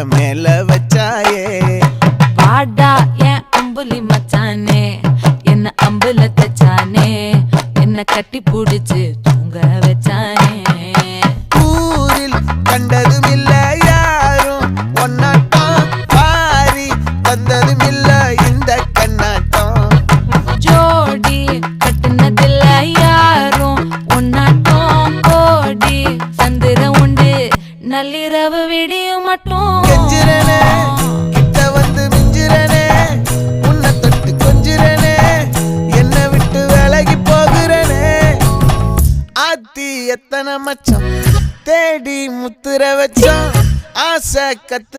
மேல வச்சாயே வாடா என் அம்புலி மச்சானே என்ன அம்புல தச்சானே என்ன கட்டி புடிச்சு தூங்க வச்சானே ஊரில் கண்டதும் இல்ல யாரும் ஒன்னாட்டம் பாரி தந்ததும் இல்ல இந்த கண்ணாட்டம் ஜோடி கட்டுனதில்ல யாரும் ஒன்னாட்டம் கோடி சந்திர உண்டு நள்ளிரவு விடியும் மட்டும் கெஞ்சிரனே கிட்ட வந்து மிஞ்சிரனே உன்னை தொட்டு கொஞ்சிரனே என்ன விட்டு விலகி போகிறனே ஆத்தி எத்தனை மச்சம் தேடி முத்துற வச்சோம் ஆசை கத்து